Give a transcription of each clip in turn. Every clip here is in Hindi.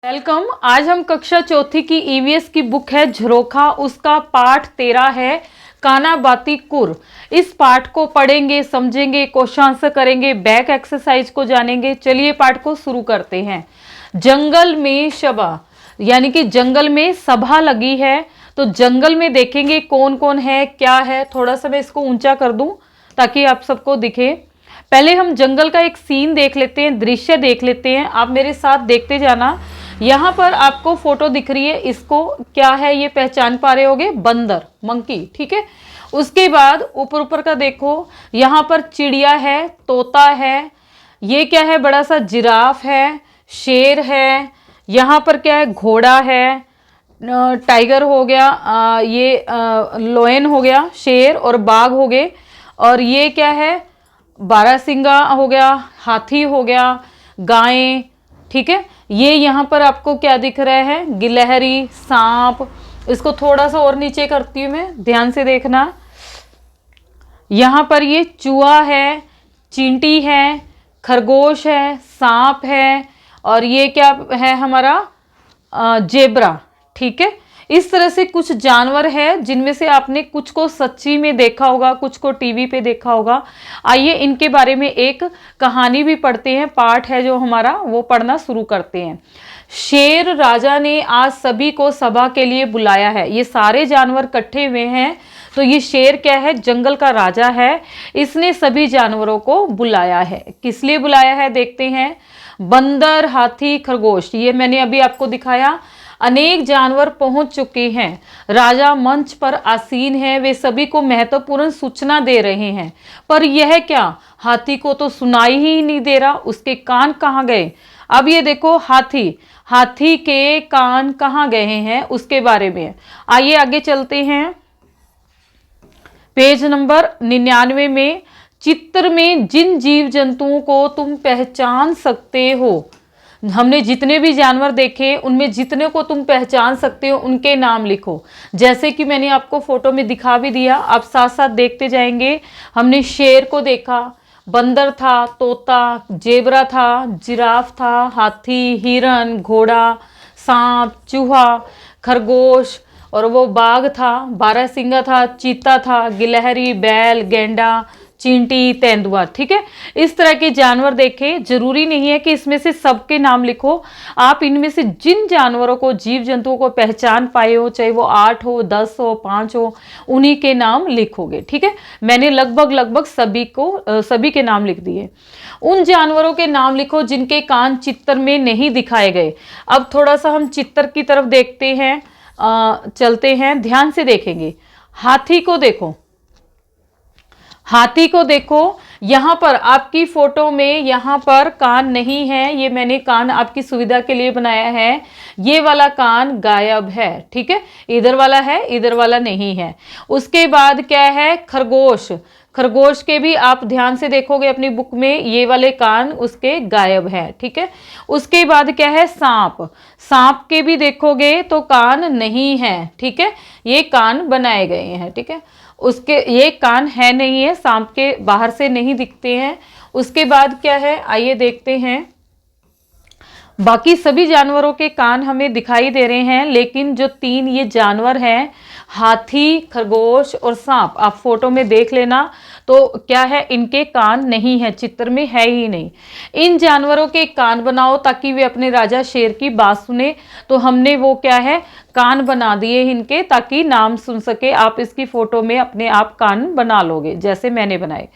वेलकम। आज हम कक्षा चौथी की ईवीएस की बुक है झरोखा, उसका पाठ 13 है काना बाती कुर। इस पाठ को पढ़ेंगे, समझेंगे, क्वेश्चन आंसर करेंगे, बैक एक्सरसाइज को जानेंगे। चलिए पाठ को शुरू करते हैं। जंगल में सभा, यानी कि जंगल में सभा लगी है। तो जंगल में देखेंगे कौन कौन है, क्या है। थोड़ा सा मैं इसको ऊंचा कर दूं ताकि आप सबको दिखे। पहले हम जंगल का एक सीन देख लेते हैं, दृश्य देख लेते हैं। आप मेरे साथ देखते जाना। यहाँ पर आपको फोटो दिख रही है, इसको क्या है ये पहचान पा रहे होगे, बंदर, मंकी, ठीक है। उसके बाद ऊपर ऊपर का देखो, यहाँ पर चिड़िया है, तोता है, ये क्या है, बड़ा सा जिराफ है, शेर है, यहाँ पर क्या है, घोड़ा है, टाइगर हो गया, ये लोयन हो गया, शेर और बाघ हो गए। और ये क्या है, बारहसिंगा हो गया, हाथी हो गया, गायें, ठीक है। ये यहाँ पर आपको क्या दिख रहा है, गिलहरी, सांप। इसको थोड़ा सा और नीचे करती हूँ मैं, ध्यान से देखना। यहाँ पर ये चूहा है, चींटी है, खरगोश है, सांप है, और ये क्या है हमारा जेब्रा, ठीक है। इस तरह से कुछ जानवर है जिनमें से आपने कुछ को सच्ची में देखा होगा, कुछ को टीवी पे देखा होगा। आइए इनके बारे में एक कहानी भी पढ़ते हैं, पाठ है जो हमारा, वो पढ़ना शुरू करते हैं। शेर राजा ने आज सभी को सभा के लिए बुलाया है। ये सारे जानवर इकट्ठे हुए हैं। तो ये शेर क्या है, जंगल का राजा है। इसने सभी जानवरों को बुलाया है। किस लिए बुलाया है देखते हैं। बंदर, हाथी, खरगोश, ये मैंने अभी आपको दिखाया। अनेक जानवर पहुंच चुके हैं। राजा मंच पर आसीन है, वे सभी को महत्वपूर्ण सूचना दे रहे हैं। पर यह क्या, हाथी को तो सुनाई ही नहीं दे रहा, उसके कान कहाँ गए। अब ये देखो, हाथी के कान कहाँ गए हैं उसके बारे में। आइए आगे चलते हैं। पेज नंबर 99 में, चित्र में जिन जीव जंतुओं को तुम पहचान सकते हो, हमने जितने भी जानवर देखे उनमें जितने को तुम पहचान सकते हो उनके नाम लिखो। जैसे कि मैंने आपको फोटो में दिखा भी दिया, आप साथ साथ देखते जाएंगे। हमने शेर को देखा, बंदर था, तोता, जेबरा था, जिराफ था, हाथी, हिरन, घोड़ा, सांप, चूहा, खरगोश, और वो बाघ था, बारहसिंगा था, चीता था, गिलहरी, बैल, गेंडा, चींटी, तेंदुआ, ठीक है। इस तरह के जानवर देखे। जरूरी नहीं है कि इसमें से सबके नाम लिखो, आप इनमें से जिन जानवरों को, जीव जंतुओं को पहचान पाए हो, चाहे वो 8 हो, 10 हो, 5 हो, उन्हीं के नाम लिखोगे, ठीक है। मैंने लगभग सभी के नाम लिख दिए। उन जानवरों के नाम लिखो जिनके कान चित्र में नहीं दिखाए गए। अब थोड़ा सा हम चित्र की तरफ देखते हैं, चलते हैं, ध्यान से देखेंगे। हाथी को देखो, हाथी को देखो। यहाँ पर आपकी फोटो में यहाँ पर कान नहीं है, ये मैंने कान आपकी सुविधा के लिए बनाया है। ये वाला कान गायब है, ठीक है। इधर वाला है, इधर वाला नहीं है। उसके बाद क्या है, खरगोश। खरगोश के भी आप ध्यान से देखोगे अपनी बुक में, ये वाले कान उसके गायब है, ठीक है। उसके बाद क्या है, सांप। सांप के भी देखोगे तो कान नहीं है, ठीक है। ये कान बनाए गए हैं, ठीक है। उसके ये कान है नहीं है, सांप के बाहर से नहीं दिखते हैं। उसके बाद क्या है, आइए देखते हैं। बाकी सभी जानवरों के कान हमें दिखाई दे रहे हैं, लेकिन जो 3 ये जानवर हैं, हाथी, खरगोश और सांप, आप फोटो में देख लेना तो क्या है, इनके कान नहीं है, चित्र में है ही नहीं। इन जानवरों के कान बनाओ ताकि वे अपने राजा शेर की बात सुने। तो हमने वो क्या है, कान बना दिए इनके, ताकि नाम सुन सके। आप इसकी फोटो में अपने आप कान बना लोगे जैसे मैंने बनाए।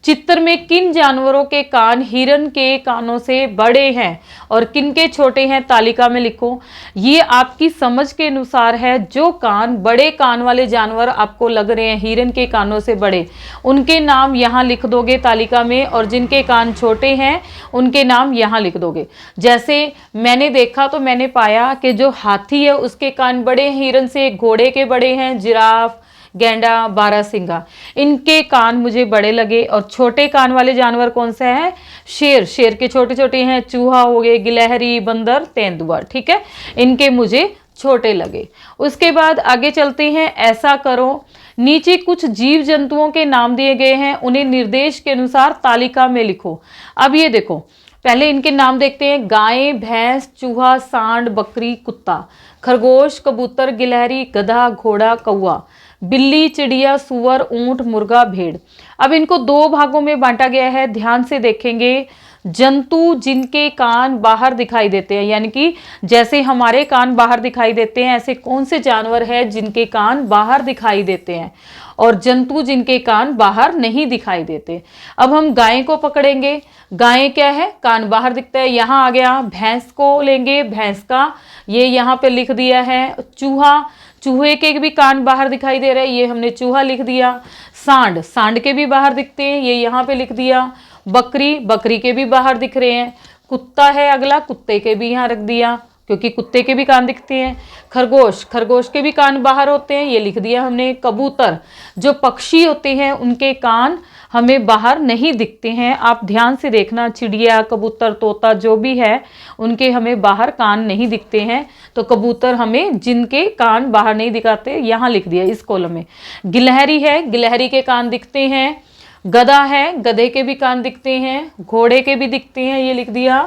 चित्र में किन जानवरों के कान हिरन के कानों से बड़े हैं और किन के छोटे हैं, तालिका में लिखो। ये आपकी समझ के अनुसार है। जो कान, बड़े कान वाले जानवर आपको लग रहे हैं हिरन के कानों से बड़े, उनके नाम यहाँ लिख दोगे तालिका में, और जिनके कान छोटे हैं उनके नाम यहाँ लिख दोगे। जैसे मैंने देखा तो मैंने पाया कि जो हाथी है उसके कान बड़े हैं हिरन से, घोड़े के बड़े हैं, जिराफ, गेंडा, बारहसिंगा, इनके कान मुझे बड़े लगे। और छोटे कान वाले जानवर कौन सा है, शेर। शेर के छोटे छोटे हैं, चूहा हो गए, गिलहरी, बंदर, तेंदुआ, ठीक है। इनके मुझे छोटे लगे। उसके बाद आगे चलते हैं। ऐसा करो, नीचे कुछ जीव जंतुओं के नाम दिए गए हैं, उन्हें निर्देश के अनुसार तालिका में लिखो। अब ये देखो, पहले इनके नाम देखते हैं। गाय, भैंस, चूहा, सांड, बकरी, कुत्ता, खरगोश, कबूतर, गिलहरी, गधा, घोड़ा, कौवा, बिल्ली, चिड़िया, सुअर, ऊंट, मुर्गा, भेड़। अब इनको दो भागों में बांटा गया है, ध्यान से देखेंगे। जंतु जिनके कान बाहर दिखाई देते हैं, यानी कि जैसे हमारे कान बाहर दिखाई देते हैं, ऐसे कौन से जानवर हैं जिनके कान बाहर दिखाई देते हैं, और जंतु जिनके कान बाहर नहीं दिखाई देते। अब हम गाय को पकड़ेंगे। गाय क्या है, कान बाहर दिखता है, यहाँ आ गया। भैंस को लेंगे, भैंस का ये यहाँ पे लिख दिया है। चूहा, चूहे के भी कान बाहर दिखाई दे रहे हैं, ये हमने चूहा लिख दिया। सांड, सांड के भी बाहर दिखते हैं, ये यहाँ पे लिख दिया। बकरी, बकरी के भी बाहर दिख रहे हैं। कुत्ता है अगला, कुत्ते के भी यहाँ रख दिया, क्योंकि कुत्ते के भी कान दिखते हैं। खरगोश, खरगोश के भी कान बाहर होते हैं, ये लिख दिया हमने। कबूतर, जो पक्षी होते हैं उनके कान हमें बाहर नहीं दिखते हैं। आप ध्यान से देखना, चिड़िया, कबूतर, तोता जो भी है उनके हमें बाहर कान नहीं दिखते हैं। तो कबूतर हमें जिनके कान बाहर नहीं दिखाते, यहाँ लिख दिया इस कॉलम में। गिलहरी है, गिलहरी के कान दिखते हैं। गधा है, गधे के भी कान दिखते हैं। घोड़े के भी दिखते हैं, ये लिख दिया।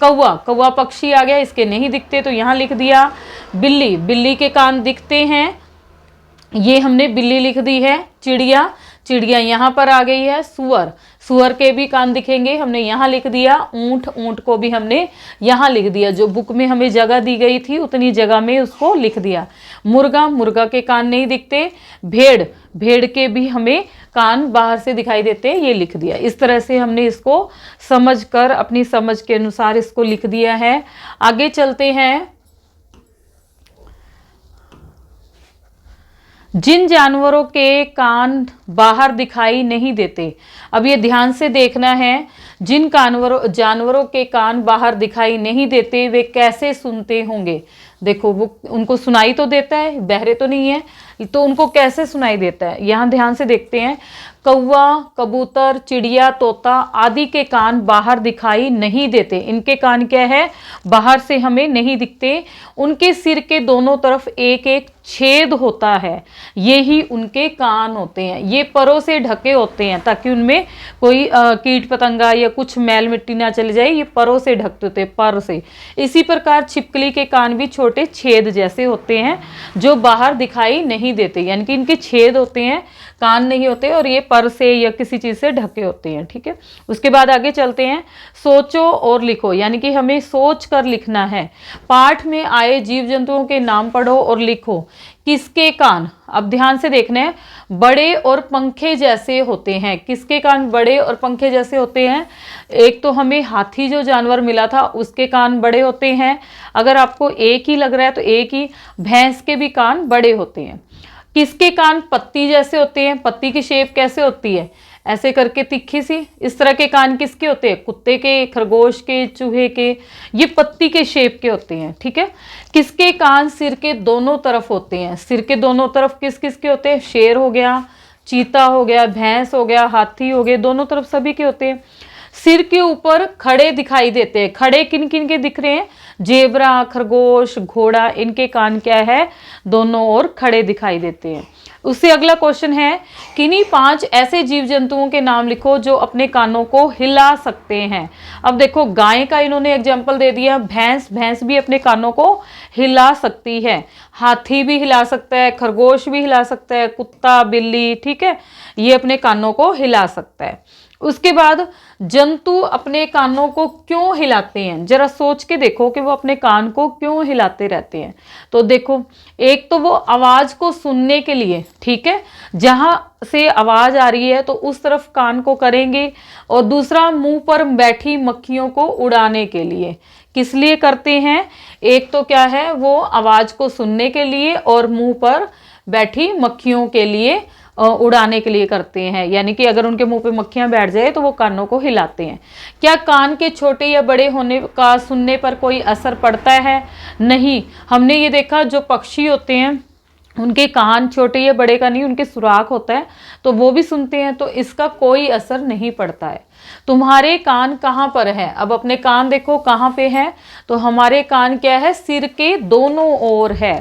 कौवा, कौवा पक्षी आ गया, इसके नहीं दिखते तो यहाँ लिख दिया। बिल्ली, बिल्ली के कान दिखते हैं, ये हमने बिल्ली लिख दी है। चिड़िया, चिड़िया यहाँ पर आ गई है। सुअर, सुअर के भी कान दिखेंगे, हमने यहाँ लिख दिया। ऊंट, ऊंट को भी हमने यहाँ लिख दिया, जो बुक में हमें जगह दी गई थी उतनी जगह में उसको लिख दिया। मुर्गा, मुर्गा के कान नहीं दिखते। भेड़, भेड़ के भी हमें कान बाहर से दिखाई देते हैं, ये लिख दिया। इस तरह से हमने इसको समझकर अपनी समझ के अनुसार इसको लिख दिया है। आगे चलते हैं। जिन जानवरों के कान बाहर दिखाई नहीं देते, अब ये ध्यान से देखना है। जिन जानवरों के कान बाहर दिखाई नहीं देते, वे कैसे सुनते होंगे। देखो, वो उनको सुनाई तो देता है, बहरे तो नहीं है, तो उनको कैसे सुनाई देता है, यहाँ ध्यान से देखते हैं। कौवा, कबूतर, चिड़िया, तोता आदि के कान बाहर दिखाई नहीं देते। इनके कान क्या है, बाहर से हमें नहीं दिखते। उनके सिर के दोनों तरफ एक एक छेद होता है, ये ही उनके कान होते हैं। ये परों से ढके होते हैं ताकि उनमें कोई कीट पतंगा या कुछ मैल मिट्टी ना चले जाए, ये परों से ढकते होते हैं, पर से। इसी प्रकार छिपकली के कान भी छोटे छेद जैसे होते हैं जो बाहर दिखाई नहीं देते, यानी कि इनके छेद होते हैं, कान नहीं होते, और ये पर से या किसी चीज से ढके होते हैं। ठीक है, उसके बाद आगे चलते हैं। सोचो और लिखो, यानी कि हमें सोच कर लिखना है। पाठ में आए जीव जंतुओं के नाम पढ़ो और लिखो। किसके कान, अब ध्यान से देखना है, बड़े और पंखे जैसे होते हैं। किसके कान बड़े और पंखे जैसे होते हैं? एक तो हमें हाथी जो जानवर मिला था उसके कान बड़े होते हैं। अगर आपको एक ही लग रहा है तो एक ही। भैंस के भी कान बड़े होते हैं। किसके कान पत्ती जैसे होते हैं? पत्ती की शेप कैसे होती है? ऐसे करके तिखी सी। इस तरह के कान किसके होते हैं? कुत्ते के, खरगोश के, चूहे के। ये पत्ती के शेप के होते हैं। ठीक है। किसके कान सिर के दोनों तरफ होते हैं? सिर के दोनों तरफ किस किस के होते हैं? शेर हो गया, चीता हो गया, भैंस हो गया, हाथी हो गए, दोनों तरफ सभी के होते हैं। सिर के ऊपर खड़े दिखाई देते हैं। खड़े किन किन के दिख रहे हैं? जेबरा, खरगोश, घोड़ा, इनके कान क्या है? दोनों ओर खड़े दिखाई देते हैं। उससे अगला क्वेश्चन है, किन्हीं 5 ऐसे जीव जंतुओं के नाम लिखो जो अपने कानों को हिला सकते हैं। अब देखो, गाय का इन्होंने एग्जाम्पल दे दिया। भैंस भी अपने कानों को हिला सकती है। हाथी भी हिला सकता है, खरगोश भी हिला सकता है, कुत्ता, बिल्ली, ठीक है, ये अपने कानों को हिला सकता है। उसके बाद जंतु अपने कानों को क्यों हिलाते हैं? जरा सोच के देखो कि वो अपने कान को क्यों हिलाते रहते हैं। तो देखो, एक तो वो आवाज को सुनने के लिए, ठीक है, जहां से आवाज आ रही है तो उस तरफ कान को करेंगे, और दूसरा मुंह पर बैठी मक्खियों को उड़ाने के लिए। किस लिए करते हैं? एक तो क्या है, वो आवाज को सुनने के लिए, और मुंह पर बैठी मक्खियों के लिए, उड़ाने के लिए करते हैं। यानी कि अगर उनके मुंह पे मक्खियां बैठ जाए तो वो कानों को हिलाते हैं। क्या कान के छोटे या बड़े होने का सुनने पर कोई असर पड़ता है? नहीं। हमने ये देखा, जो पक्षी होते हैं उनके कान छोटे या बड़े का नहीं, उनके सुराख होता है तो वो भी सुनते हैं, तो इसका कोई असर नहीं पड़ता है। तुम्हारे कान कहाँ पर है? अब अपने कान देखो कहाँ पे है, तो हमारे कान क्या है? सिर के दोनों ओर है।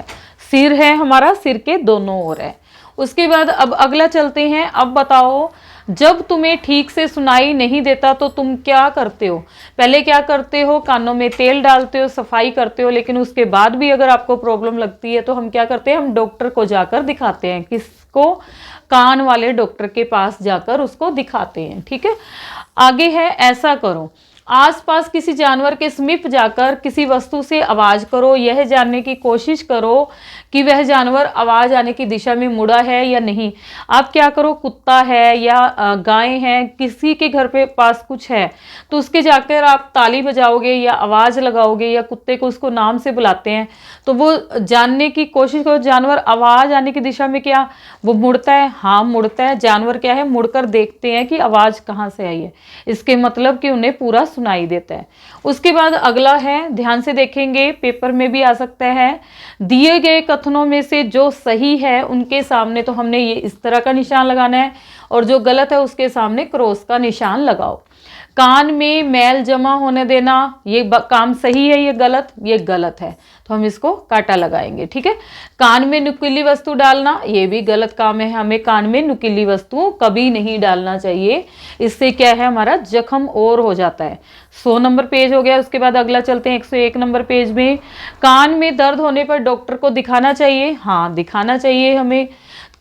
सिर है हमारा, सिर के दोनों ओर है। उसके बाद अब अगला चलते हैं। अब बताओ, जब तुम्हें ठीक से सुनाई नहीं देता तो तुम क्या करते हो? पहले क्या करते हो? कानों में तेल डालते हो, सफाई करते हो, लेकिन उसके बाद भी अगर आपको प्रॉब्लम लगती है तो हम क्या करते हैं? हम डॉक्टर को जाकर दिखाते हैं। किसको? कान वाले डॉक्टर के पास जाकर उसको दिखाते हैं। ठीक है, आगे है ऐसा करो। आसपास किसी जानवर के समीप जाकर किसी वस्तु से आवाज करो, यह जानने की कोशिश करो कि वह जानवर आवाज आने की दिशा में मुड़ा है या नहीं। आप क्या करो, कुत्ता है या गाय है, किसी के घर पे पास कुछ है तो उसके जाकर आप ताली बजाओगे या आवाज लगाओगे या कुत्ते को उसको नाम से बुलाते हैं तो वो जानने की कोशिश करो जानवर आवाज आने की दिशा में क्या वो मुड़ता है? हाँ मुड़ता है। जानवर क्या है, मुड़कर देखते हैं कि आवाज कहाँ से आई है, इसके मतलब कि उन्हें पूरा सुनाई देता है। उसके बाद अगला है, ध्यान से देखेंगे, पेपर में भी आ सकता है। दिए गए कथनों में से जो सही है उनके सामने तो हमने ये इस तरह का निशान लगाना है और जो गलत है उसके सामने क्रॉस का निशान लगाओ। कान में मैल जमा होने देना, ये काम सही है, ये गलत? ये गलत है, तो हम इसको काटा लगाएंगे। ठीक है, कान में नुकीली वस्तु डालना, ये भी गलत काम है। हमें कान में नुकीली वस्तु कभी नहीं डालना चाहिए, इससे क्या है हमारा जख्म और हो जाता है। 100 नंबर पेज हो गया। उसके बाद अगला चलते हैं 101 नंबर पेज में। कान में दर्द होने पर डॉक्टर को दिखाना चाहिए। हाँ दिखाना चाहिए हमें।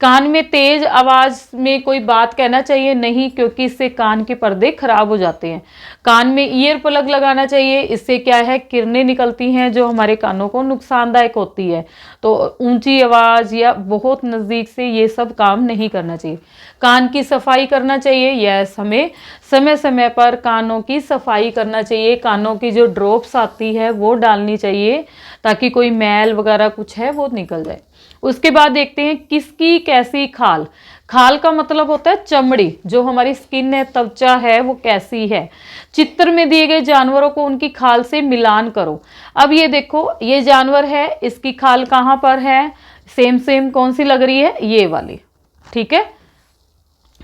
कान में तेज आवाज में कोई बात कहना चाहिए? नहीं, क्योंकि इससे कान के पर्दे खराब हो जाते हैं। कान में ईयर प्लग लगाना चाहिए, इससे क्या है किरणें निकलती हैं जो हमारे कानों को नुकसानदायक होती है। तो ऊंची आवाज या बहुत नजदीक से ये सब काम नहीं करना चाहिए। कान की सफाई करना चाहिए, यस हमें समय समय पर कानों की सफाई करना चाहिए। कानों की जो ड्रॉप्स आती है वो डालनी चाहिए ताकि कोई मैल वगैरह कुछ है वो निकल जाए। उसके बाद देखते हैं किसकी कैसी खाल। खाल का मतलब होता है चमड़ी, जो हमारी स्किन है, त्वचा है, वो कैसी है। चित्र में दिए गए जानवरों को उनकी खाल से मिलान करो। अब ये देखो, ये जानवर है, इसकी खाल कहाँ पर है? सेम सेम कौन सी लग रही है? ये वाली। ठीक है,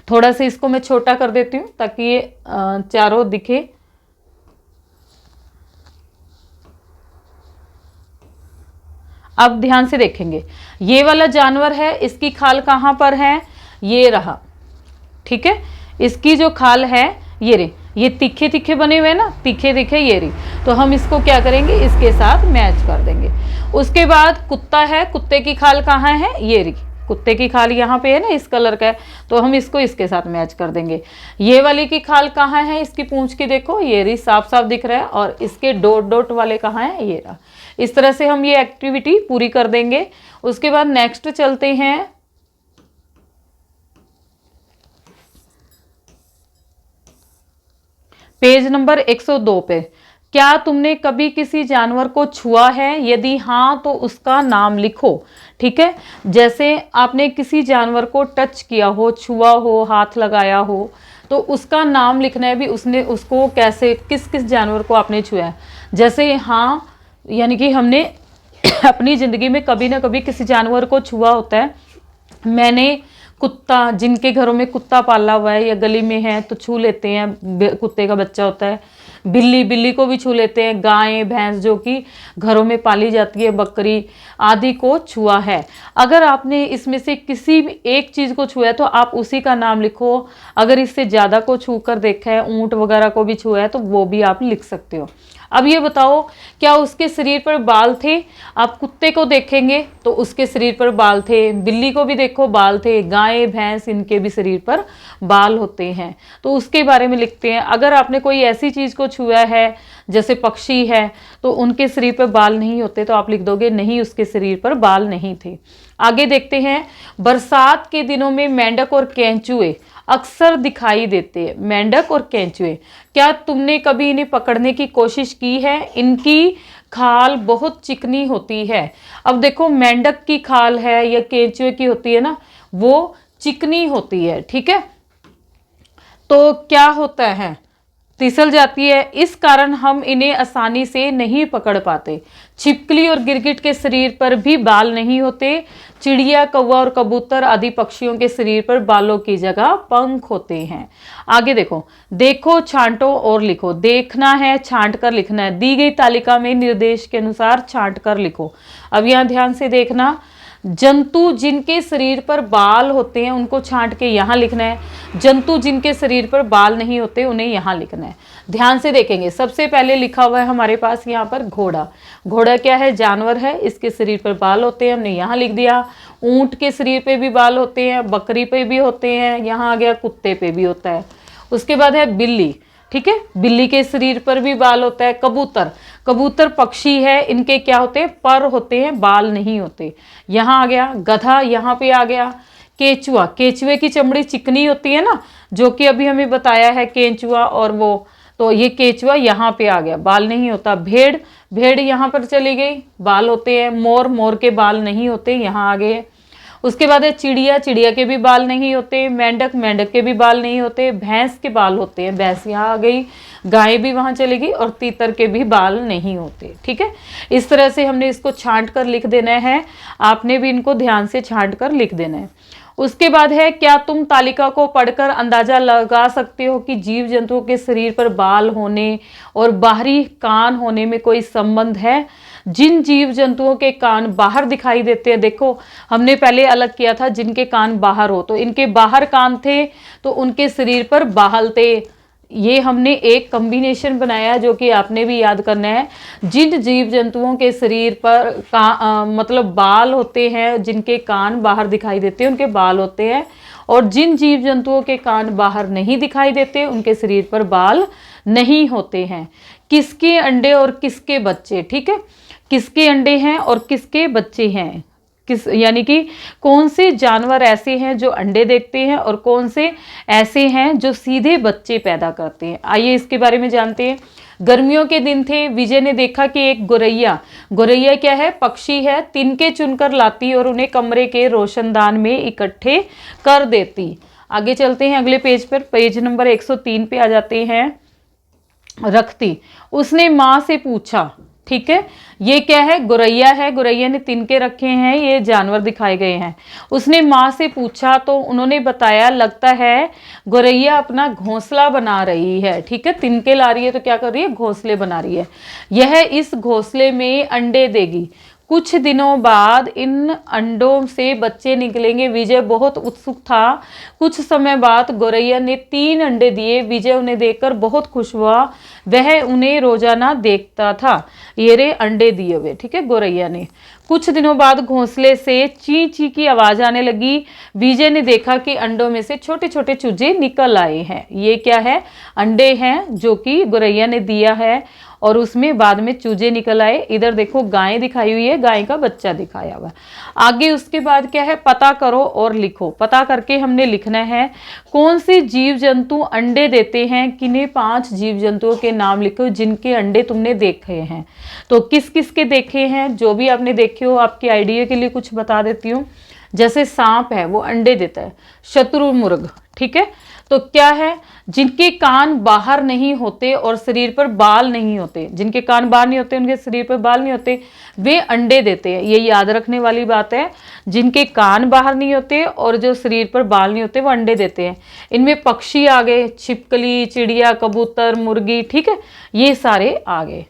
थोड़ा सा इसको मैं छोटा कर देती हूँ ताकि ये चारों दिखे। अब ध्यान से देखेंगे, ये वाला जानवर है, इसकी खाल कहाँ पर है? ये रहा। ठीक है, इसकी जो खाल है ये रे, ये तीखे तीखे बने हुए ना, तीखे तीखे ये रही, तो हम इसको क्या करेंगे, इसके साथ मैच कर देंगे। उसके बाद कुत्ता है, कुत्ते की खाल कहाँ है? ये रही, कुत्ते की खाल यहाँ पे है ना, इस कलर का है, तो हम इसको इसके साथ मैच कर देंगे। ये वाली की खाल कहाँ है? इसकी पूंछ की देखो, ये रही, साफ साफ दिख रहा है, और इसके डॉट डॉट वाले कहाँ है? ये रहा। इस तरह से हम ये एक्टिविटी पूरी कर देंगे। उसके बाद नेक्स्ट चलते हैं, पेज नंबर 102 पे। क्या तुमने कभी किसी जानवर को छुआ है? यदि हाँ तो उसका नाम लिखो। ठीक है, जैसे आपने किसी जानवर को टच किया हो, छुआ हो, हाथ लगाया हो, तो उसका नाम लिखना है भी, उसने उसको कैसे, किस किस जानवर को आपने छुआ है। जैसे हाँ, यानी कि हमने अपनी ज़िंदगी में कभी ना कभी किसी जानवर को छुआ होता है। मैंने कुत्ता, जिनके घरों में कुत्ता पाला हुआ है या गली में है तो छू लेते हैं, कुत्ते का बच्चा होता है। बिल्ली, बिल्ली को भी छू लेते हैं। गाय, भैंस जो कि घरों में पाली जाती है, बकरी आदि को छुआ है। अगर आपने इसमें से किसी भी एक चीज़ को छुआ है तो आप उसी का नाम लिखो। अगर इससे ज़्यादा को छू कर देखा है, ऊँट वगैरह को भी छुआ है, तो वो भी आप लिख सकते हो। अब ये बताओ, क्या उसके शरीर पर बाल थे? आप कुत्ते को देखेंगे तो उसके शरीर पर बाल थे, बिल्ली को भी देखो बाल थे, गाय, भैंस, इनके भी शरीर पर बाल होते हैं, तो उसके बारे में लिखते हैं। अगर आपने कोई ऐसी चीज़ को छुआ है, जैसे पक्षी है, तो उनके शरीर पर बाल नहीं होते, तो आप लिख दोगे नहीं, उसके शरीर पर बाल नहीं थे। आगे देखते हैं, बरसात के दिनों में मेंढक और केंचुए अक्सर दिखाई देते हैं। मेंढक और केंचुए, क्या तुमने कभी इन्हें पकड़ने की कोशिश की है? इनकी खाल बहुत चिकनी होती है। अब देखो, मेंढक की खाल है या केंचुए की होती है ना, वो चिकनी होती है। ठीक है, तो क्या होता है, फिसल जाती है, इस कारण हम इन्हें आसानी से नहीं पकड़ पाते। छिपकली और गिरगिट के शरीर पर भी बाल नहीं होते। चिड़िया, कौवा और कबूतर आदि पक्षियों के शरीर पर बालों की जगह पंख होते हैं। आगे देखो, देखो, छांटो और लिखो। देखना है, छांट कर लिखना है। दी गई तालिका में निर्देश के अनुसार छांट कर लिखो। अब यहाँ ध्यान से देखना, जंतु जिनके शरीर पर बाल होते हैं उनको छांट के यहाँ लिखना है। जंतु जिनके शरीर पर बाल नहीं होते उन्हें यहाँ लिखना है। ध्यान से देखेंगे, सबसे पहले लिखा हुआ है हमारे पास यहाँ पर घोड़ा। घोड़ा क्या है? जानवर है, इसके शरीर पर बाल होते हैं, हमने यहाँ लिख दिया। ऊंट के शरीर पे भी बाल होते हैं, बकरी पे भी होते हैं, यहाँ आ गया कुत्ते पे भी होता है। उसके बाद है बिल्ली, ठीक है, बिल्ली के शरीर पर भी बाल होता है। कबूतर, कबूतर पक्षी है, इनके क्या होते हैं? पर होते हैं, बाल नहीं होते। यहाँ आ गया। गधा यहाँ पे आ गया। केचुआ, केचुए की चमड़ी चिकनी होती है ना, जो कि अभी हमें बताया है केंचुआ और वो, तो ये केचुआ यहाँ पे आ गया, बाल नहीं होता। भेड़, भेड़ यहाँ पर चली गई, बाल होते हैं। मोर, मोर के बाल नहीं होते, यहाँ आ गए। उसके बाद है चिड़िया, चिड़िया के भी बाल नहीं होते। मेंढक, मेंढक के भी बाल नहीं होते। भैंस के बाल होते हैं, भैंस यहाँ आ गई। गाय भी वहाँ चली गई। और तीतर के भी बाल नहीं होते। ठीक है, इस तरह से हमने इसको छांट कर लिख देना है। आपने भी इनको ध्यान से छांट कर लिख देना है। उसके बाद है, क्या तुम तालिका को पढ़कर अंदाजा लगा सकते हो कि जीव जंतुओं के शरीर पर बाल होने और बाहरी कान होने में कोई संबंध है? जिन जीव जंतुओं के कान बाहर दिखाई देते हैं, देखो हमने पहले अलग किया था, जिनके कान बाहर हो तो इनके बाहर कान थे तो उनके शरीर पर बाल थे। ये हमने एक कॉम्बिनेशन बनाया जो कि आपने भी याद करना है। जिन जीव जंतुओं के शरीर पर मतलब बाल होते हैं, जिनके कान बाहर दिखाई देते हैं उनके बाल होते हैं, और जिन जीव जंतुओं के कान बाहर नहीं दिखाई देते उनके शरीर पर बाल नहीं होते हैं। किसके अंडे और किसके बच्चे? ठीक है, किसके अंडे हैं और किसके बच्चे हैं, किस यानी कि कौन से जानवर ऐसे हैं जो अंडे देते हैं और कौन से ऐसे हैं जो सीधे बच्चे पैदा करते हैं। आइए इसके बारे में जानते हैं। गर्मियों के दिन थे, विजय ने देखा कि एक गोरैया, गोरैया क्या है? पक्षी है, तिनके चुनकर लाती और उन्हें कमरे के रोशनदान में इकट्ठे कर देती। आगे चलते हैं अगले पेज पर, पेज नंबर 103 पे आ जाते हैं। रखती, उसने माँ से पूछा, ठीक है, ये क्या है? गोरैया है, गोरैया ने तिनके रखे हैं, ये जानवर दिखाए गए हैं। उसने माँ से पूछा तो उन्होंने बताया, लगता है गोरैया अपना घोंसला बना रही है। ठीक है, तिनके ला रही है तो क्या कर रही है? घोंसले बना रही है। यह इस घोंसले में अंडे देगी। कुछ दिनों बाद इन अंडों से बच्चे निकलेंगे। विजय बहुत उत्सुक था। कुछ समय बाद गोरैया ने 3 अंडे दिए। विजय उन्हें देखकर बहुत खुश हुआ। वह उन्हें रोजाना देखता था। ये रे अंडे दिए हुए, ठीक है, गोरैया ने। कुछ दिनों बाद घोंसले से ची ची की आवाज आने लगी। विजय ने देखा कि अंडों में से छोटे छोटे चूजे निकल आए हैं। ये क्या है? अंडे हैं जो कि गोरैया ने दिया है और उसमें बाद में चूजे निकल आए। इधर देखो गाय दिखाई हुई है, गाय का बच्चा दिखाया हुआ। आगे उसके बाद क्या है? पता करो और लिखो। पता करके हमने लिखना है कौन से जीव जंतु अंडे देते हैं। किन्हीं 5 जीव जंतुओं के नाम लिखो जिनके अंडे तुमने देखे हैं। तो किस किस के देखे हैं? जो भी आपने देखे हो, आपके आइडिया के लिए कुछ बता देती हूँ। जैसे सांप है, वो अंडे देता है। शत्रुमुर्ग, ठीक है, तो क्या है? जिनके कान बाहर नहीं होते और शरीर पर बाल नहीं होते, जिनके कान बाहर नहीं होते उनके शरीर पर बाल नहीं होते, वे अंडे देते हैं। ये याद रखने वाली बात है। जिनके कान बाहर नहीं होते और जो शरीर पर बाल नहीं होते वो अंडे देते हैं। इनमें पक्षी आ गए, छिपकली, चिड़िया, कबूतर, मुर्गी, ठीक है, ये सारे आ गए।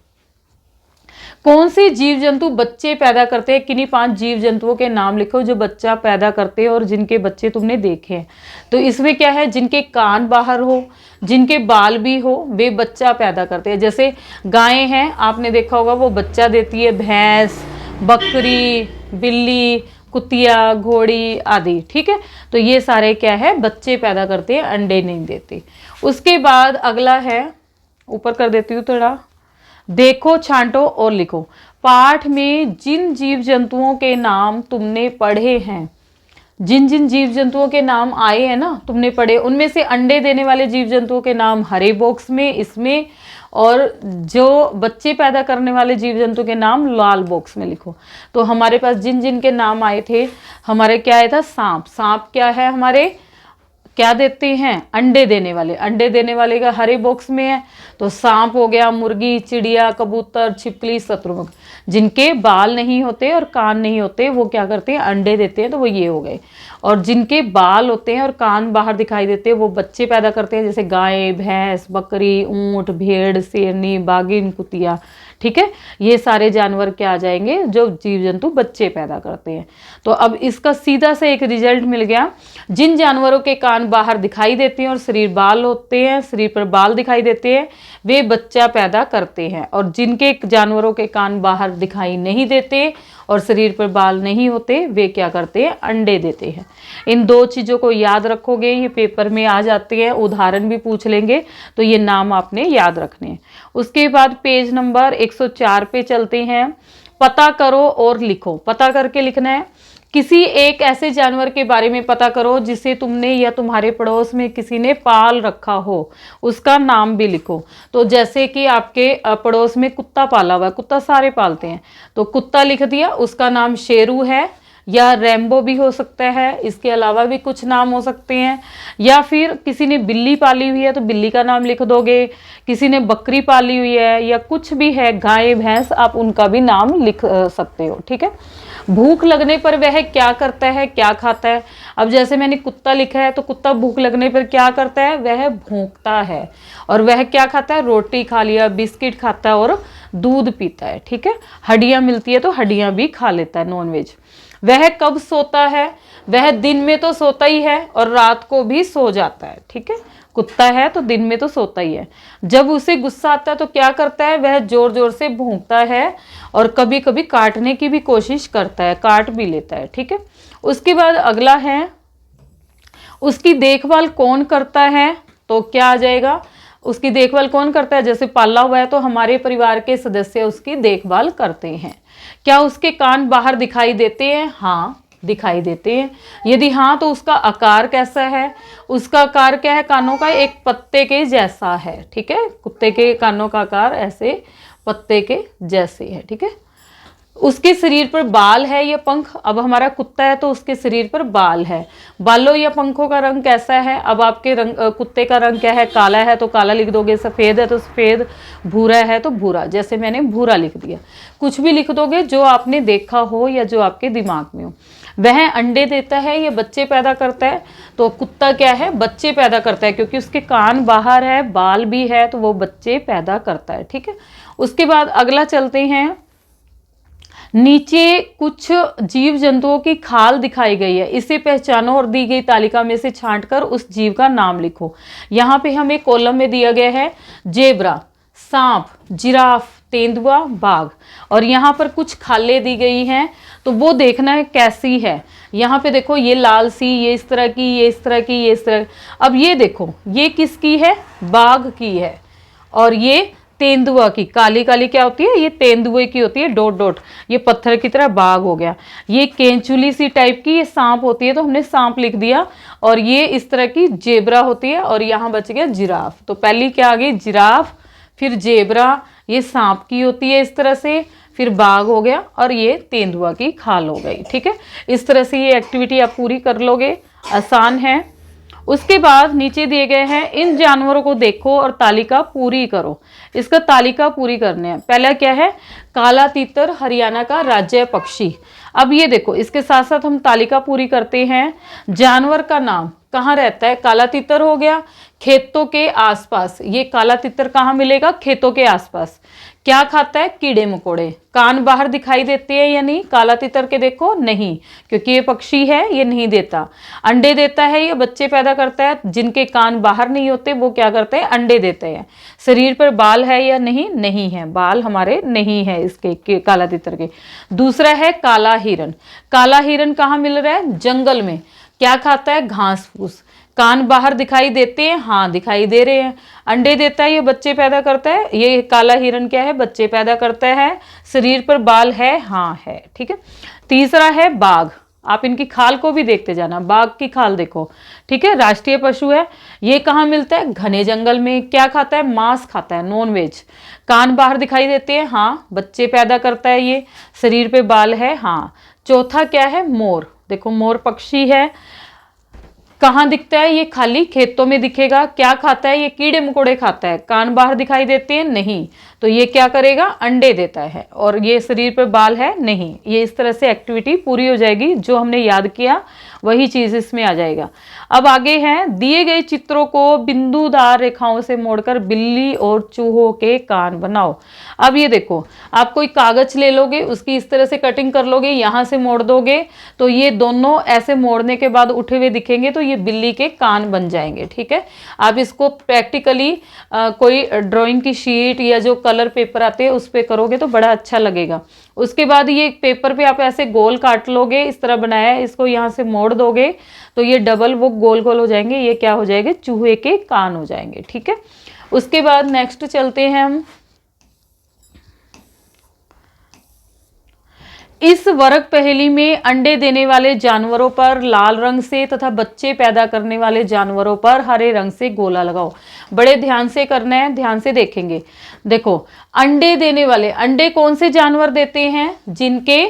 कौन से जीव जंतु बच्चे पैदा करते हैं? किन्हीं 5 जीव जंतुओं के नाम लिखो जो बच्चा पैदा करते हैं और जिनके बच्चे तुमने देखे हैं। तो इसमें क्या है? जिनके कान बाहर हो, जिनके बाल भी हो, वे बच्चा पैदा करते हैं। जैसे गायें हैं, आपने देखा होगा, वो बच्चा देती है। भैंस, बकरी, बिल्ली, कुतिया, घोड़ी आदि, ठीक है, तो ये सारे क्या है? बच्चे पैदा करते हैं, अंडे नहीं देते। उसके बाद अगला है, ऊपर कर देती हूँ थोड़ा, देखो, छांटो और लिखो। पाठ में जिन जीव जंतुओं के नाम तुमने पढ़े हैं, जिन जिन जीव जंतुओं के नाम आए हैं ना, तुमने पढ़े, उनमें से अंडे देने वाले जीव जंतुओं के नाम हरे बॉक्स में, इसमें, और जो बच्चे पैदा करने वाले जीव जंतु के नाम लाल बॉक्स में लिखो। तो हमारे पास जिन जिन के नाम आए थे, हमारे क्या आया था? सांप। सांप क्या है? हमारे क्या देते हैं? अंडे देने वाले। अंडे देने वाले का हरे बॉक्स में है, तो सांप हो गया। मुर्गी, चिड़िया, कबूतर, छिपकली, शत्रुमुर्ग। जिनके बाल नहीं होते और कान नहीं होते वो क्या करते हैं, अंडे देते हैं, तो वो ये हो गए। और जिनके बाल होते हैं और कान बाहर दिखाई देते हैं वो बच्चे पैदा करते हैं, जैसे गाय, भैंस, बकरी, ऊंट, भेड़, शेरनी, बाघिन, कुतिया। ठीक है, ये सारे जानवर क्या आ जाएंगे, जो जीव जंतु बच्चे पैदा करते हैं। तो अब इसका सीधा से एक रिजल्ट मिल गया, जिन जानवरों के कान बाहर दिखाई देते हैं और शरीर बाल होते हैं, शरीर पर बाल दिखाई देते हैं, वे बच्चा पैदा करते हैं। और जिनके जानवरों के कान बाहर दिखाई नहीं देते और शरीर पर बाल नहीं होते, वे क्या करते हैं, अंडे देते हैं। इन दो चीज़ों को याद रखोगे, ये पेपर में आ जाते हैं, उदाहरण भी पूछ लेंगे, तो ये नाम आपने याद रखने हैं। उसके बाद पेज नंबर 104 पे चलते हैं। पता करो और लिखो। पता करके लिखना है, किसी एक ऐसे जानवर के बारे में पता करो जिसे तुमने या तुम्हारे पड़ोस में किसी ने पाल रखा हो, उसका नाम भी लिखो। तो जैसे कि आपके पड़ोस में कुत्ता पाला हुआ है, कुत्ता सारे पालते हैं, तो कुत्ता लिख दिया, उसका नाम शेरू है या रैम्बो भी हो सकता है, इसके अलावा भी कुछ नाम हो सकते हैं। या फिर किसी ने बिल्ली पाली हुई है तो बिल्ली का नाम लिख दोगे, किसी ने बकरी पाली हुई है या कुछ भी है, गाय, भैंस, आप उनका भी नाम लिख सकते हो। ठीक है। भूख लगने पर वह क्या करता है, क्या खाता है। अब जैसे मैंने कुत्ता लिखा है, तो कुत्ता भूख लगने पर क्या करता है, वह भौंकता है। और वह क्या खाता है, रोटी खा लिया, बिस्किट खाता है और दूध पीता है। ठीक है। हड्डियां मिलती है तो हड्डियां भी खा लेता है, नॉनवेज। वह कब सोता है, वह दिन में तो सोता ही है और रात को भी सो जाता है। ठीक है, कुत्ता है तो दिन में तो सोता ही है। जब उसे गुस्सा आता है तो क्या करता है, वह जोर जोर से भौंकता है और कभी कभी काटने की भी कोशिश करता है, काट भी लेता है। ठीक है। उसके बाद अगला है, उसकी देखभाल कौन करता है, तो क्या आ जाएगा, उसकी देखभाल कौन करता है। जैसे पाला हुआ है तो हमारे परिवार के सदस्य उसकी देखभाल करते हैं। क्या उसके कान बाहर दिखाई देते हैं, हाँ दिखाई देते हैं। यदि हाँ तो उसका आकार कैसा है, उसका आकार क्या है, कानों का एक पत्ते के जैसा है। ठीक है, कुत्ते के कानों का आकार ऐसे पत्ते के जैसे है। ठीक है। उसके शरीर पर बाल है या पंख, अब हमारा कुत्ता है तो उसके शरीर पर बाल है। बालों या पंखों का रंग कैसा है, अब आपके कुत्ते का रंग क्या है, काला है तो काला लिख दोगे, सफ़ेद है तो सफ़ेद, भूरा है तो भूरा, जैसे मैंने भूरा लिख दिया। कुछ भी लिख दोगे जो आपने देखा हो या जो आपके दिमाग में हो। वह अंडे देता है या बच्चे पैदा करता है, तो कुत्ता क्या है, बच्चे पैदा करता है, क्योंकि उसके कान बाहर है, बाल भी है, तो वो बच्चे पैदा करता है। ठीक है। उसके बाद अगला चलते हैं, नीचे कुछ जीव जंतुओं की खाल दिखाई गई है, इसे पहचानो और दी गई तालिका में से छांटकर उस जीव का नाम लिखो। यहाँ पे हमें कॉलम में दिया गया है जेब्रा, सांप, जिराफ, तेंदुआ, बाघ, और यहाँ पर कुछ खालें दी गई हैं, तो वो देखना है कैसी है। यहाँ पे देखो ये लाल सी, ये इस तरह की, ये इस तरह की, ये इस तरह। अब ये देखो ये किसकी है, बाघ की है, और ये तेंदुआ की, काली काली क्या होती है, ये तेंदुए की होती है, डॉट डॉट, ये पत्थर की तरह बाघ हो गया। ये केंचुली सी टाइप की, ये सांप होती है तो हमने सांप लिख दिया, और ये इस तरह की जेब्रा होती है, और यहाँ बच गया जिराफ। तो पहली क्या आ गई, जिराफ, फिर जेब्रा, ये सांप की होती है इस तरह से, फिर बाघ हो गया, और ये तेंदुआ की खाल हो गई। ठीक है। इस तरह से ये एक्टिविटी आप पूरी कर लोगे, आसान है। उसके बाद नीचे दिए गए हैं, इन जानवरों को देखो और तालिका पूरी करो। इसका तालिका पूरी करने हैं। पहला क्या है, काला तीतर हरियाणा का राज्य पक्षी। अब ये देखो, इसके साथ साथ हम तालिका पूरी करते हैं। जानवर का नाम कहाँ रहता है, काला तीतर हो गया, खेतों के आसपास। ये काला तीतर कहाँ मिलेगा, खेतों के आसपास। क्या खाता है, कीड़े मकोड़े। कान बाहर दिखाई देते हैं या नहीं, काला तीतर के देखो नहीं, क्योंकि ये पक्षी है, ये नहीं देता। अंडे देता है या बच्चे पैदा करता है, जिनके कान बाहर नहीं होते वो क्या करते हैं, अंडे देते हैं। शरीर पर बाल है या नहीं, नहीं है, बाल हमारे नहीं है इसके काला तीतर के। दूसरा है काला हिरन। काला हिरन कहाँ मिल रहा है, जंगल में। क्या खाता है, घास फूस। कान बाहर दिखाई देते हैं, हाँ दिखाई दे रहे हैं। अंडे देता है, ये बच्चे पैदा करता है। ये काला हिरन क्या है, बच्चे पैदा करता है। शरीर पर बाल है, हाँ है। ठीक है। तीसरा है बाघ। आप इनकी खाल को भी देखते जाना, बाघ की खाल देखो। ठीक है, राष्ट्रीय पशु है। ये कहाँ मिलता है, घने जंगल में। क्या खाता है, मांस खाता है, नॉन वेज। कान बाहर दिखाई देते हैं, हाँ बच्चे पैदा करता है ये। शरीर पे बाल है, हाँ। चौथा क्या है, मोर। देखो मोर पक्षी है, कहाँ दिखता है, ये खाली खेतों में दिखेगा। क्या खाता है, ये कीड़े मकोड़े खाता है। कान बाहर दिखाई देते हैं, नहीं। तो ये क्या करेगा, अंडे देता है। और ये शरीर पे बाल है नहीं, ये इस तरह से एक्टिविटी पूरी हो जाएगी। जो हमने याद किया वही चीज इसमें आ जाएगा। अब आगे है, दिए गए चित्रों को बिंदुदार रेखाओं से मोड़कर बिल्ली और चूहों के कान बनाओ। अब ये देखो, आप कोई कागज ले लोगे, उसकी इस तरह से कटिंग कर लोगे, यहां से मोड़ दोगे, तो ये दोनों ऐसे मोड़ने के बाद उठे हुए दिखेंगे, तो ये बिल्ली के कान बन जाएंगे। ठीक है, आप इसको प्रैक्टिकली कोई ड्राइंग की शीट या जो कलर पेपर आते हैं उस पर करोगे तो बड़ा अच्छा लगेगा। उसके बाद ये पेपर पे आप ऐसे गोल काट लोगे, इस तरह बनाया है, इसको यहाँ से मोड़ दोगे तो ये डबल वो गोल गोल हो जाएंगे, ये क्या हो जाएंगे, चूहे के कान हो जाएंगे। ठीक है, उसके बाद नेक्स्ट चलते हैं हम। इस वर्ग पहेली में अंडे देने वाले जानवरों पर लाल रंग से तथा बच्चे पैदा करने वाले जानवरों पर हरे रंग से गोला लगाओ। बड़े ध्यान से करना है, ध्यान से देखेंगे। देखो, अंडे देने वाले, अंडे कौन से जानवर देते हैं, जिनके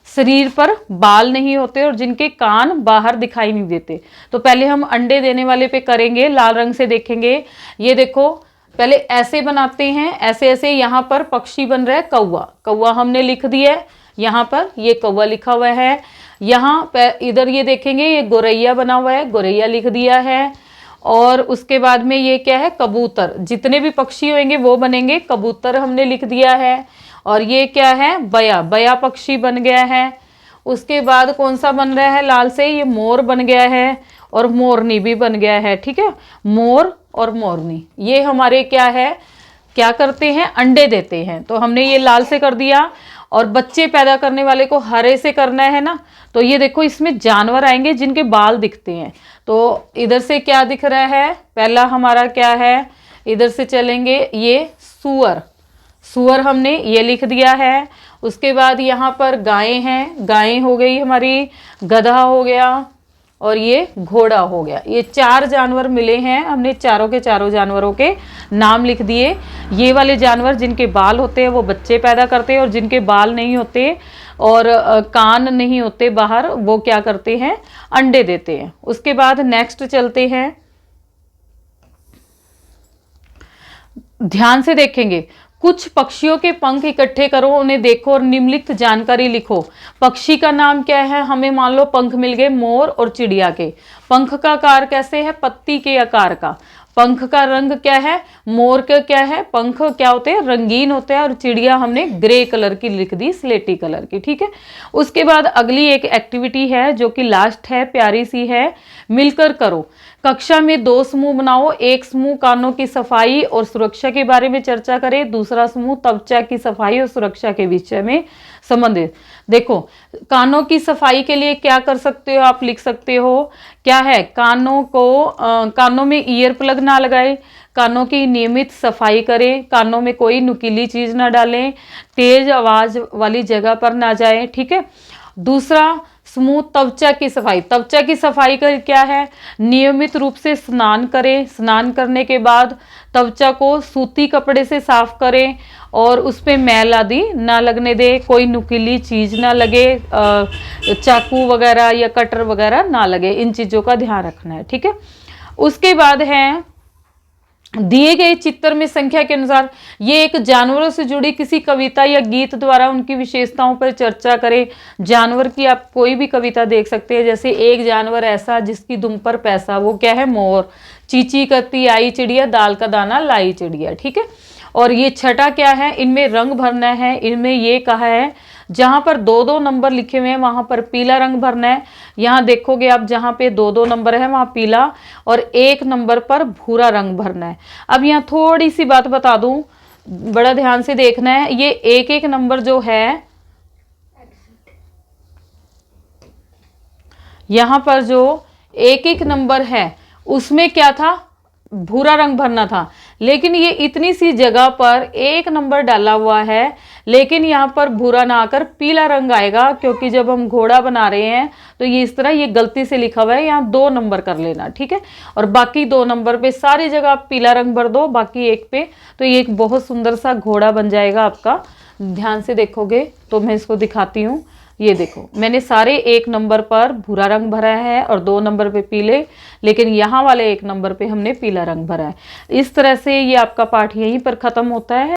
शरीर पर बाल नहीं होते और जिनके कान बाहर दिखाई नहीं देते। तो पहले हम अंडे देने वाले पे करेंगे, लाल रंग से देखेंगे। ये देखो, पहले ऐसे बनाते हैं, ऐसे ऐसे, यहाँ पर पक्षी बन रहा है कौवा, कौवा हमने लिख दिया है, यहाँ पर ये कौवा लिखा हुआ है। यहाँ पर इधर ये देखेंगे, ये गोरैया बना हुआ है, गोरैया लिख दिया है। और उसके बाद में ये क्या है, कबूतर, जितने भी पक्षी होंगे वो बनेंगे, कबूतर हमने लिख दिया है। और ये क्या है, बया, बया पक्षी बन गया है। उसके बाद कौन सा बन रहा है लाल से, ये मोर बन गया है और मोरनी भी बन गया है। ठीक है, मोर और मोरनी ये हमारे क्या है, क्या करते हैं, अंडे देते हैं। तो हमने ये लाल से कर दिया। और बच्चे पैदा करने वाले को हरे से करना है ना, तो ये देखो, इसमें जानवर आएंगे जिनके बाल दिखते हैं। तो इधर से क्या दिख रहा है, पहला हमारा क्या है, इधर से चलेंगे, ये सुअर, सुअर हमने ये लिख दिया है। उसके बाद यहाँ पर गायें हैं, गायें हो गई हमारी, गधा हो गया और ये घोड़ा हो गया। ये 4 जानवर मिले हैं, हमने चारों के चारों जानवरों के नाम लिख दिए। ये वाले जानवर जिनके बाल होते हैं वो बच्चे पैदा करते हैं, और जिनके बाल नहीं होते और कान नहीं होते बाहर, वो क्या करते हैं, अंडे देते हैं। उसके बाद नेक्स्ट चलते हैं, ध्यान से देखेंगे। कुछ पक्षियों के पंख इकट्ठे करो, उन्हें देखो और निम्नलिखित जानकारी लिखो। पक्षी का नाम क्या है, हमें मान लो पंख मिल गए मोर और चिड़िया के। पंख का आकार कैसे है, पत्ती के आकार का। पंख का रंग क्या है, मोर का क्या है, पंख क्या होते हैं, रंगीन होते हैं। और चिड़िया हमने ग्रे कलर की लिख दी, स्लेटी कलर की। ठीक है, उसके बाद अगली एक एक्टिविटी है जो कि लास्ट है, प्यारी सी है, मिलकर करो। कक्षा में 2 समूह बनाओ। एक समूह कानों की सफाई और सुरक्षा के बारे में चर्चा करे, दूसरा समूह त्वचा की सफाई और सुरक्षा के विषय में संबंधित। देखो, कानों की सफाई के लिए क्या कर सकते हो, आप लिख सकते हो, क्या है, कानों को कानों में ईयर प्लग ना लगाए, कानों की नियमित सफाई करें, कानों में कोई नुकीली चीज ना डालें, तेज आवाज वाली जगह पर ना जाएं। ठीक है, दूसरा समूह त्वचा की सफाई। त्वचा की सफाई का क्या है, नियमित रूप से स्नान करें, स्नान करने के बाद त्वचा को सूती कपड़े से साफ करें और उस पर मैल आदि ना लगने दे, कोई नुकीली चीज ना लगे, चाकू वगैरह या कटर वगैरह ना लगे, इन चीजों का ध्यान रखना है। ठीक है, उसके बाद है, दिए गए चित्र में संख्या के अनुसार, ये एक जानवरों से जुड़ी किसी कविता या गीत द्वारा उनकी विशेषताओं पर चर्चा करें। जानवर की आप कोई भी कविता देख सकते हैं, जैसे एक जानवर ऐसा जिसकी दुम पर पैसा, वो क्या है, मोर। चींची करती आई चिड़िया, दाल का दाना लाई चिड़िया। ठीक है, और ये छठा क्या है, इनमें रंग भरना है। इनमें ये कहा है, जहां पर 2-2 नंबर लिखे हुए हैं वहां पर पीला रंग भरना है। यहाँ देखोगे आप, जहां पे 2-2 नंबर है वहां पीला, और 1 नंबर पर भूरा रंग भरना है। अब यहाँ थोड़ी सी बात बता दूं, बड़ा ध्यान से देखना है। ये 1-1 नंबर जो है, यहाँ पर जो 1-1 नंबर है उसमें क्या था, भूरा रंग भरना था। लेकिन ये इतनी सी जगह पर 1 नंबर डाला हुआ है, लेकिन यहाँ पर भूरा ना आकर पीला रंग आएगा, क्योंकि जब हम घोड़ा बना रहे हैं तो ये इस तरह, ये गलती से लिखा हुआ है, यहाँ 2 नंबर कर लेना। ठीक है, और बाकी 2 नंबर पे सारी जगह आप पीला रंग भर दो, बाकी 1 पे, तो ये एक बहुत सुंदर सा घोड़ा बन जाएगा आपका। ध्यान से देखोगे तो मैं इसको दिखाती हूँ। ये देखो, मैंने सारे 1 नंबर पर भूरा रंग भरा है और 2 नंबर पे पीले, लेकिन यहाँ वाले 1 नंबर पे हमने पीला रंग भरा है। इस तरह से ये आपका पाठ यहीं पर खत्म होता है।